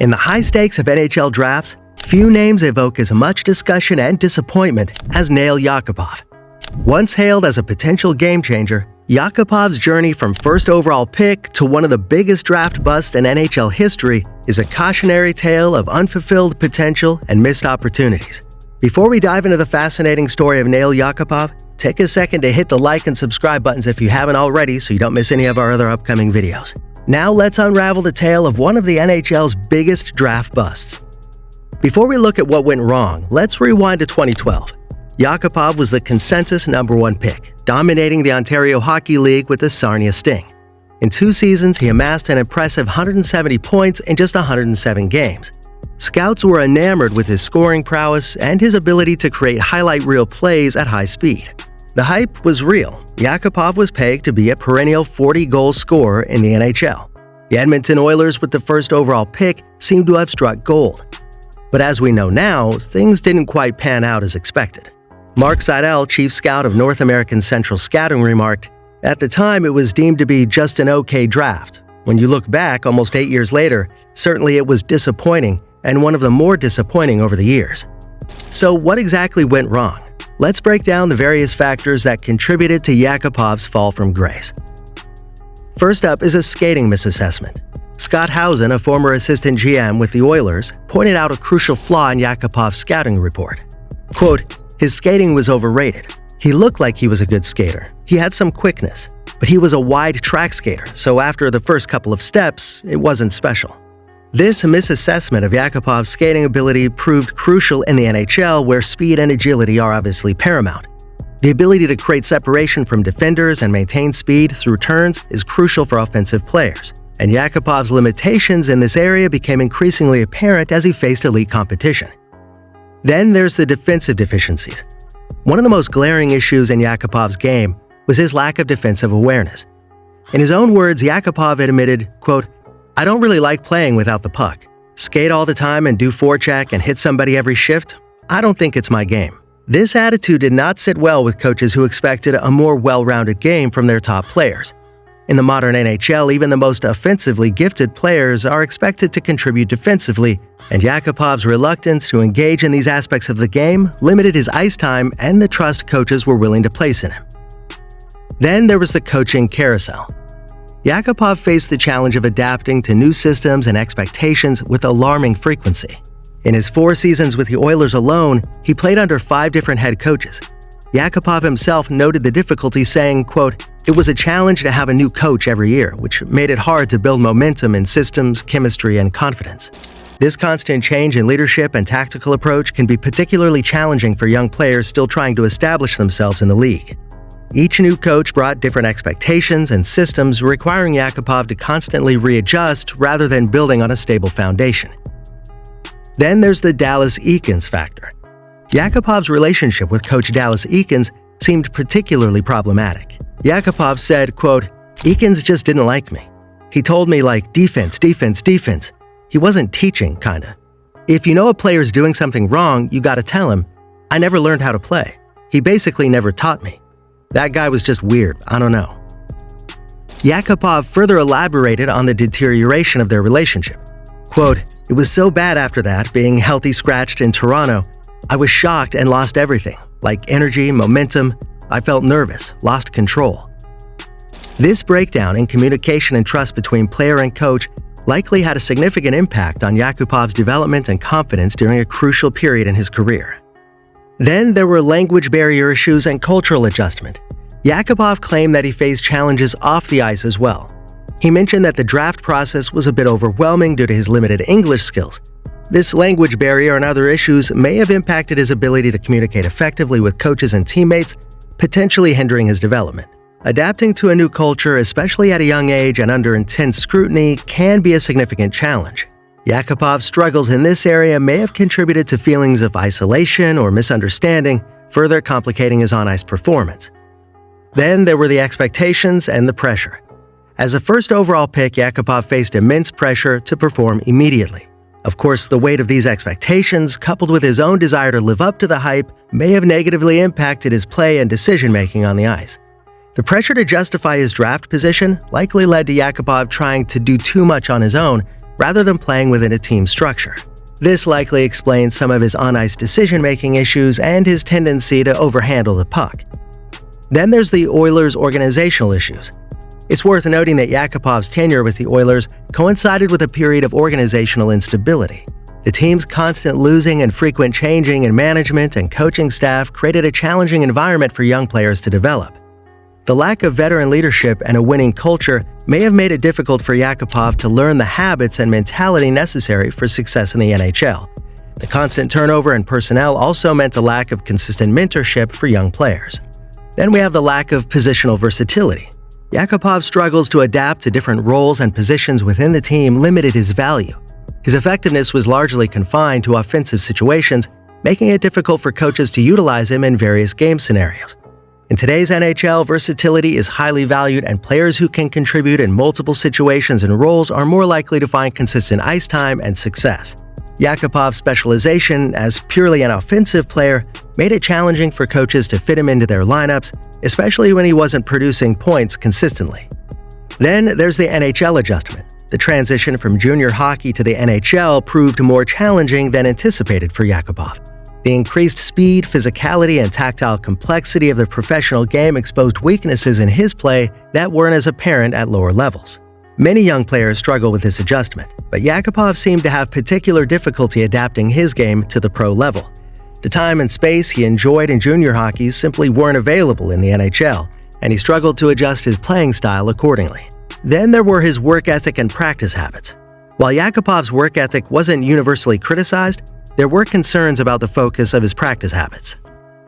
In the high stakes of NHL drafts, few names evoke as much discussion and disappointment as Nail Yakupov. Once hailed as a potential game-changer, Yakupov's journey from first overall pick to one of the biggest draft busts in NHL history is a cautionary tale of unfulfilled potential and missed opportunities. Before we dive into the fascinating story of Nail Yakupov, take a second to hit the like and subscribe buttons if you haven't already so you don't miss any of our other upcoming videos. Now let's unravel the tale of one of the NHL's biggest draft busts. Before we look at what went wrong, let's rewind to 2012. Yakupov was the consensus #1 pick, dominating the Ontario Hockey League with the Sarnia Sting. In 2 seasons, he amassed an impressive 170 points in just 107 games. Scouts were enamored with his scoring prowess and his ability to create highlight reel plays at high speed. The hype was real. Yakupov was pegged to be a perennial 40-goal scorer in the NHL. The Edmonton Oilers, with the first overall pick, seemed to have struck gold. But as we know now, things didn't quite pan out as expected. Mark Seidel, chief scout of North American Central Scouting, remarked, "At the time, it was deemed to be just an okay draft. When you look back almost 8 years later, certainly it was disappointing and one of the more disappointing over the years." So what exactly went wrong? Let's break down the various factors that contributed to Yakupov's fall from grace. First up is a skating misassessment. Scott Housen, a former assistant GM with the Oilers, pointed out a crucial flaw in Yakupov's scouting report. Quote, "His skating was overrated. He looked like he was a good skater. He had some quickness, but he was a wide track skater, so after the first couple of steps, it wasn't special." This misassessment of Yakupov's skating ability proved crucial in the NHL, where speed and agility are obviously paramount. The ability to create separation from defenders and maintain speed through turns is crucial for offensive players, and Yakupov's limitations in this area became increasingly apparent as he faced elite competition. Then there's the defensive deficiencies. One of the most glaring issues in Yakupov's game was his lack of defensive awareness. In his own words, Yakupov admitted, quote, "I don't really like playing without the puck. Skate all the time and do forecheck and hit somebody every shift? I don't think it's my game." This attitude did not sit well with coaches who expected a more well-rounded game from their top players. In the modern NHL, even the most offensively gifted players are expected to contribute defensively, and Yakupov's reluctance to engage in these aspects of the game limited his ice time and the trust coaches were willing to place in him. Then there was the coaching carousel. Yakupov faced the challenge of adapting to new systems and expectations with alarming frequency. In his 4 seasons with the Oilers alone, he played under 5 different head coaches. Yakupov himself noted the difficulty, saying, quote, "It was a challenge to have a new coach every year, which made it hard to build momentum in systems, chemistry, and confidence. This constant change in leadership and tactical approach can be particularly challenging for young players still trying to establish themselves in the league." Each new coach brought different expectations and systems, requiring Yakupov to constantly readjust rather than building on a stable foundation. Then there's the Dallas Eakins factor. Yakupov's relationship with coach Dallas Eakins seemed particularly problematic. Yakupov said, quote, "Eakins just didn't like me. He told me like defense, defense, defense. He wasn't teaching, kinda. If you know a player's doing something wrong, you gotta tell him. I never learned how to play. He basically never taught me. That guy was just weird, I don't know." Yakupov further elaborated on the deterioration of their relationship. Quote, "It was so bad after that, being healthy scratched in Toronto. I was shocked and lost everything, like energy, momentum. I felt nervous, lost control." This breakdown in communication and trust between player and coach likely had a significant impact on Yakupov's development and confidence during a crucial period in his career. Then there were language barrier issues and cultural adjustment. Yakupov claimed that he faced challenges off the ice as well. He mentioned that the draft process was a bit overwhelming due to his limited English skills. This language barrier and other issues may have impacted his ability to communicate effectively with coaches and teammates, potentially hindering his development. Adapting to a new culture, especially at a young age and under intense scrutiny, can be a significant challenge. Yakupov's struggles in this area may have contributed to feelings of isolation or misunderstanding, further complicating his on-ice performance. Then there were the expectations and the pressure. As a first overall pick, Yakupov faced immense pressure to perform immediately. Of course, the weight of these expectations, coupled with his own desire to live up to the hype, may have negatively impacted his play and decision-making on the ice. The pressure to justify his draft position likely led to Yakupov trying to do too much on his own, rather than playing within a team structure. This likely explains some of his on-ice decision-making issues and his tendency to overhandle the puck. Then there's the Oilers' organizational issues. It's worth noting that Yakupov's tenure with the Oilers coincided with a period of organizational instability. The team's constant losing and frequent changing in management and coaching staff created a challenging environment for young players to develop. The lack of veteran leadership and a winning culture may have made it difficult for Yakupov to learn the habits and mentality necessary for success in the NHL. The constant turnover in personnel also meant a lack of consistent mentorship for young players. Then we have the lack of positional versatility. Yakupov's struggles to adapt to different roles and positions within the team limited his value. His effectiveness was largely confined to offensive situations, making it difficult for coaches to utilize him in various game scenarios. In today's NHL, versatility is highly valued, and players who can contribute in multiple situations and roles are more likely to find consistent ice time and success. Yakupov's specialization as purely an offensive player made it challenging for coaches to fit him into their lineups, especially when he wasn't producing points consistently. Then there's the NHL adjustment. The transition from junior hockey to the NHL proved more challenging than anticipated for Yakupov. The increased speed, physicality, and tactile complexity of the professional game exposed weaknesses in his play that weren't as apparent at lower levels. Many young players struggle with this adjustment, but Yakupov seemed to have particular difficulty adapting his game to the pro level. The time and space he enjoyed in junior hockey simply weren't available in the NHL, and he struggled to adjust his playing style accordingly. Then there were his work ethic and practice habits. While Yakupov's work ethic wasn't universally criticized, there were concerns about the focus of his practice habits.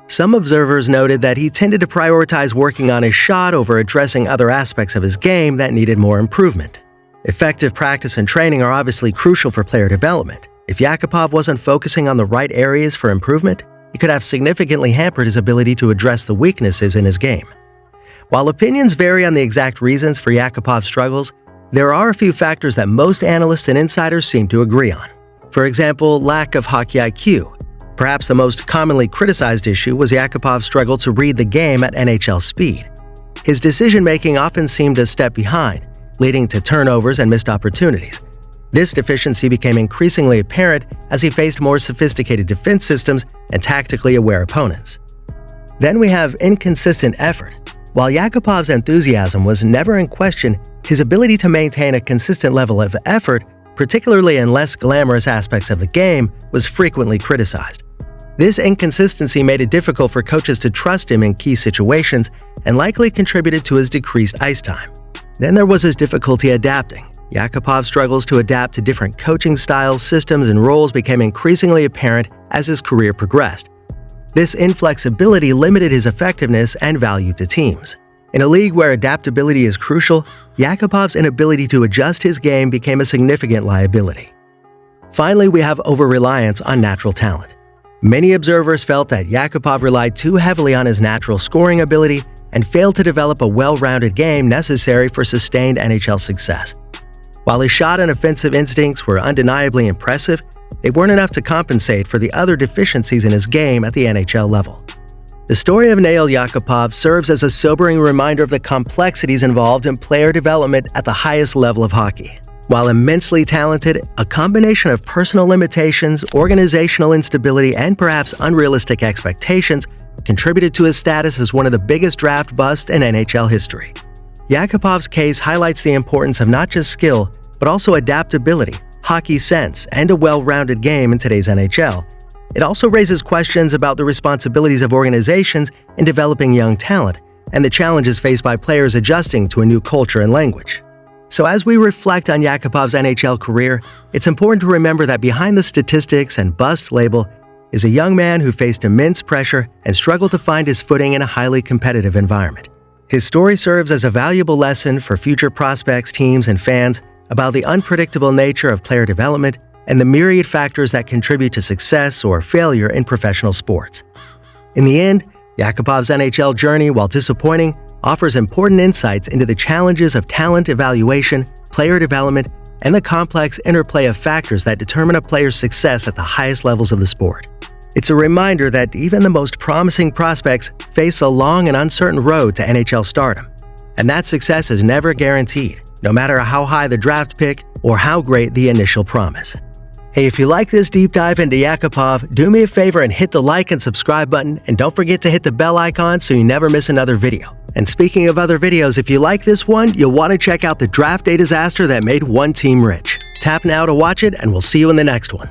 Some observers noted that he tended to prioritize working on his shot over addressing other aspects of his game that needed more improvement. Effective practice and training are obviously crucial for player development. If Yakupov wasn't focusing on the right areas for improvement, it could have significantly hampered his ability to address the weaknesses in his game. While opinions vary on the exact reasons for Yakupov's struggles, there are a few factors that most analysts and insiders seem to agree on. For example, lack of hockey IQ. Perhaps the most commonly criticized issue was Yakupov's struggle to read the game at NHL speed. His decision-making often seemed a step behind, leading to turnovers and missed opportunities. This deficiency became increasingly apparent as he faced more sophisticated defense systems and tactically aware opponents. Then we have inconsistent effort. While Yakupov's enthusiasm was never in question, his ability to maintain a consistent level of effort, particularly in less glamorous aspects of the game, was frequently criticized. This inconsistency made it difficult for coaches to trust him in key situations and likely contributed to his decreased ice time. Then there was his difficulty adapting. Yakupov's struggles to adapt to different coaching styles, systems, and roles became increasingly apparent as his career progressed. This inflexibility limited his effectiveness and value to teams. In a league where adaptability is crucial, Yakupov's inability to adjust his game became a significant liability. Finally, we have over-reliance on natural talent. Many observers felt that Yakupov relied too heavily on his natural scoring ability and failed to develop a well-rounded game necessary for sustained NHL success. While his shot and offensive instincts were undeniably impressive, they weren't enough to compensate for the other deficiencies in his game at the NHL level. The story of Nail Yakupov serves as a sobering reminder of the complexities involved in player development at the highest level of hockey. While immensely talented, a combination of personal limitations, organizational instability, and perhaps unrealistic expectations contributed to his status as one of the biggest draft busts in NHL history. Yakupov's case highlights the importance of not just skill, but also adaptability, hockey sense, and a well-rounded game in today's NHL. It also raises questions about the responsibilities of organizations in developing young talent and the challenges faced by players adjusting to a new culture and language. So as we reflect on Yakupov's NHL career, it's important to remember that behind the statistics and bust label is a young man who faced immense pressure and struggled to find his footing in a highly competitive environment. His story serves as a valuable lesson for future prospects, teams, and fans about the unpredictable nature of player development and the myriad factors that contribute to success or failure in professional sports. In the end, Yakupov's NHL journey, while disappointing, offers important insights into the challenges of talent evaluation, player development, and the complex interplay of factors that determine a player's success at the highest levels of the sport. It's a reminder that even the most promising prospects face a long and uncertain road to NHL stardom, and that success is never guaranteed. no matter how high the draft pick or how great the initial promise. Hey, if you like this deep dive into Yakupov, do me a favor and hit the like and subscribe button, and don't forget to hit the bell icon so you never miss another video. And speaking of other videos, if you like this one, you'll want to check out the draft day disaster that made one team rich. Tap now to watch it, and we'll see you in the next one.